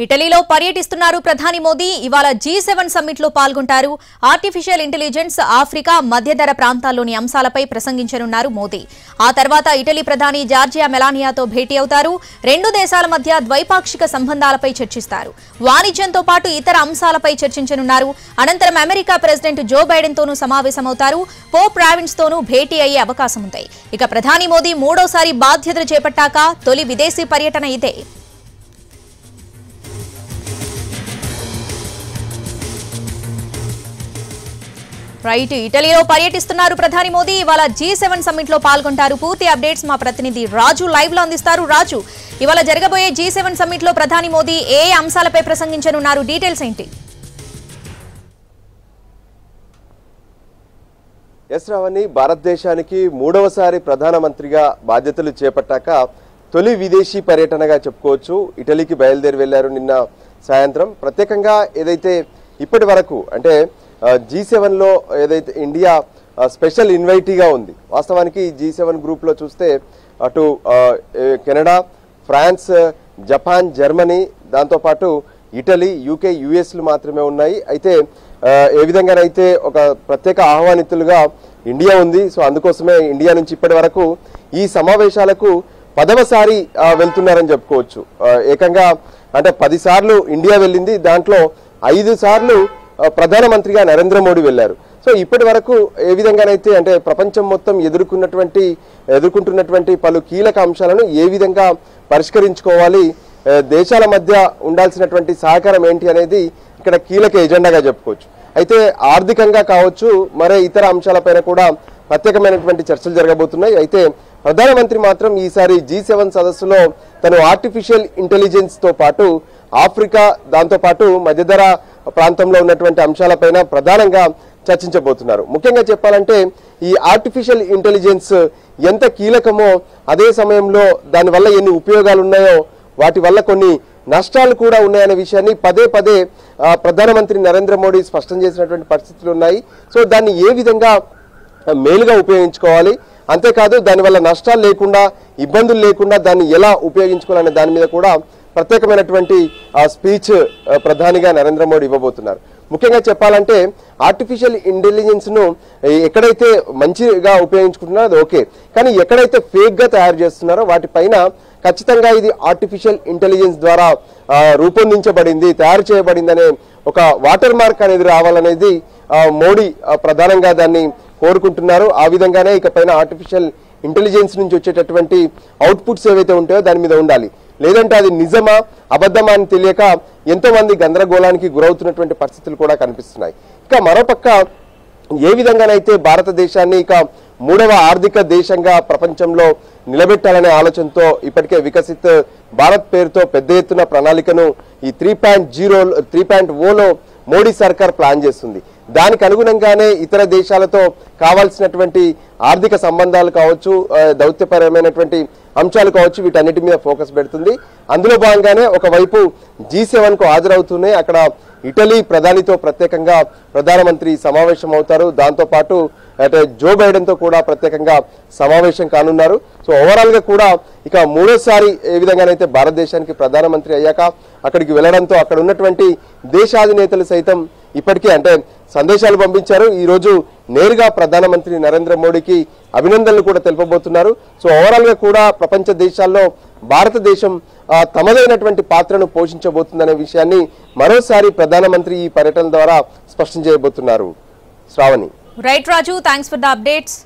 ఇటలీలో పర్యటిస్తున్నారు ప్రధాని మోదీ. ఇవాళ G7 సమ్మిట్ లో పాల్గొంటారు. ఆర్టిఫిషియల్ ఇంటెలిజెన్స్, ఆఫ్రికా, మధ్యధర ప్రాంతాల్లోని అంశాలపై ప్రసంగించనున్నారు మోదీ. ఆ తర్వాత ఇటలీ ప్రధాని జార్జియా మెలానియాతో భేటీ అవుతారు. రెండు దేశాల మధ్య ద్వైపాక్షిక సంబంధాలపై చర్చిస్తారు. వాణిజ్యంతో పాటు ఇతర అంశాలపై చర్చించనున్నారు. అనంతరం అమెరికా ప్రెసిడెంట్ జో బైడెన్ తోనూ సమావేశమవుతారు. పోప్ ఫ్రాన్సిస్ తోనూ భేటీ అయ్యే అవకాశం ఉంది. ఇక ప్రధాని మోదీ మూడోసారి బాధ్యతలు చేపట్టాక తొలి విదేశీ పర్యటన ఇదే. రైట్, ఇటలీలో పర్యటిస్తున్నారు ప్రధాని మోదీ. ఇవాళ G7 సమ్మిట్ లో పాల్గొంటారు. పూర్తి అప్డేట్స్ మా ప్రతినిధి రాజు లైవ్ లో అందిస్తారు. రాజు, ఇవాళ జరగబోయే G7 సమ్మిట్ లో ప్రధాని మోదీ ఏ అంశాలపై ప్రసంగించనున్నారు? డీటెయిల్స్ ఏంటి? ఎస్ రావణి, భారతదేశానికి మూడవసారి ప్రధానమంత్రిగా బాధ్యతలు చేపట్టాక తొలి విదేశీ పర్యటనగా చెప్పుకోవచ్చు. ఇటలీకి బయలుదేరి వెళ్లారు నిన్న సాయంత్రం. ప్రత్యేకంగా ఏదైతే ఇప్పటి వరకు అంటే G7 లో ఏదైతే ఇండియా స్పెషల్ ఇన్వైటీగా ఉంది. వాస్తవానికి G7 గ్రూప్లో చూస్తే అటు కెనడా, ఫ్రాన్స్, జపాన్, జర్మనీ, దాంతోపాటు ఇటలీ, UK, US మాత్రమే ఉన్నాయి. అయితే ఏ విధంగానైతే ఒక ప్రత్యేక ఆహ్వానితులుగా ఇండియా ఉంది. సో అందుకోసమే ఇండియా నుంచి ఇప్పటి వరకు ఈ సమావేశాలకు 10వసారి వెళ్తున్నారని చెప్పుకోవచ్చు. ఏకంగా అంటే 10 సార్లు ఇండియా వెళ్ళింది. దాంట్లో 5 సార్లు ప్రధానమంత్రిగా నరేంద్ర మోడీ వెళ్లారు. సో ఇప్పటి వరకు ఏ విధంగానైతే అంటే ప్రపంచం మొత్తం ఎదుర్కొంటున్నటువంటి పలు కీలక అంశాలను ఏ విధంగా పరిష్కరించుకోవాలి, దేశాల మధ్య ఉండాల్సినటువంటి సహకారం ఏంటి అనేది ఇక్కడ కీలక ఎజెండాగా చెప్పుకోవచ్చు. అయితే ఆర్థికంగా కావచ్చు, మరే ఇతర అంశాలపైన కూడా ప్రత్యేకమైనటువంటి చర్చలు జరగబోతున్నాయి. అయితే ప్రధానమంత్రి మాత్రం ఈసారి G7 సదస్సులో తను ఆర్టిఫిషియల్ ఇంటెలిజెన్స్ తో పాటు ఆఫ్రికా, దాంతోపాటు మధ్యధర ప్రాంతంలో ఉన్నటువంటి అంశాలపైన ప్రధానంగా చర్చించబోతున్నారు. ముఖ్యంగా చెప్పాలంటే ఈ ఆర్టిఫిషియల్ ఇంటెలిజెన్స్ ఎంత కీలకమో, అదే సమయంలో దానివల్ల ఎన్ని ఉపయోగాలు ఉన్నాయో, వాటి వల్ల కొన్ని నష్టాలు కూడా ఉన్నాయనే విషయాన్ని పదే పదే ప్రధానమంత్రి నరేంద్ర మోడీ స్పష్టం చేసినటువంటి పరిస్థితులు ఉన్నాయి. సో దాన్ని ఏ విధంగా మేలుగా ఉపయోగించుకోవాలి, అంతేకాదు దానివల్ల నష్టాలు లేకుండా, ఇబ్బందులు లేకుండా దాన్ని ఎలా ఉపయోగించుకోవాలనే దాని మీద కూడా ప్రత్యేకమైనటువంటి స్పీచ్ ప్రధానిగా నరేంద్ర మోడీ ఇవ్వబోతున్నారు. ముఖ్యంగా చెప్పాలంటే ఆర్టిఫిషియల్ ఇంటెలిజెన్స్ ను ఎక్కడైతే మంచిగా ఉపయోగించుకుంటున్నారో అది ఓకే, కానీ ఎక్కడైతే ఫేక్ గా తయారు చేస్తున్నారో వాటిపైన ఖచ్చితంగా ఇది ఆర్టిఫిషియల్ ఇంటెలిజెన్స్ ద్వారా రూపొందించబడింది, తయారు చేయబడింది అనే ఒక వాటర్ మార్క్ అనేది రావాలనేది మోడీ ప్రధానంగా దాన్ని కోరుకుంటున్నారు. ఆ విధంగానే ఇకపైన ఆర్టిఫిషియల్ ఇంటెలిజెన్స్ నుంచి వచ్చేటటువంటి అవుట్పుట్స్ ఏవైతే ఉంటాయో దాని మీద ఉండాలి. లేదంటే అది నిజమా అబద్ధమా అని తెలియక ఎంతో మంది గందరగోళానికి గురవుతున్నటువంటి పరిస్థితులు కూడా కనిపిస్తున్నాయి. ఇక మరోపక్క ఏ విధంగానైతే భారతదేశాన్ని ఇక మూడవ ఆర్థిక దేశంగా ప్రపంచంలో నిలబెట్టాలనే ఆలోచనతో ఇప్పటికే వికసిత్ భారత్ పేరుతో పెద్ద ఎత్తున ప్రణాళికను ఈ 3.0లో మోడీ సర్కార్ ప్లాన్ చేస్తుంది. దానికి అనుగుణంగానే ఇతర దేశాలతో కావాల్సినటువంటి ఆర్థిక సంబంధాలు కావచ్చు, దౌత్యపరమైనటువంటి అంశాలు కావచ్చు, వీటన్నిటి మీద ఫోకస్ పెడుతుంది. అందులో భాగంగానే ఒకవైపు G7 కు హాజరవుతూనే అక్కడ ఇటలీ ప్రధానితో ప్రత్యేకంగా ప్రధానమంత్రి సమావేశం అవుతారు. దాంతోపాటు అంటే జో బైడెన్ తో కూడా ప్రత్యేకంగా సమావేశం కానున్నారు. సో ఓవరాల్ గా కూడా ఇక మూడోసారి ఏ విధంగానైతే భారతదేశానికి ప్రధానమంత్రి అయ్యాక అక్కడికి వెళ్లడంతో అక్కడ ఉన్నటువంటి దేశాధినేతలు సైతం ఇప్పటికే అంటే సందేశాలు పంపించారు. ఈ రోజు నేరుగా ప్రధానమంత్రి నరేంద్ర మోడీకి అభినందనలు కూడా తెలుపబోతున్నారు. సో ఓవరాల్ గా కూడా ప్రపంచ దేశాల్లో భారతదేశం తమదైనటువంటి పాత్రను పోషించబోతుందనే విషయాన్ని మరోసారి ప్రధానమంత్రి ఈ పర్యటన ద్వారా స్పష్టం చేయబోతున్నారు. Sravani. Right Raju, thanks for the updates.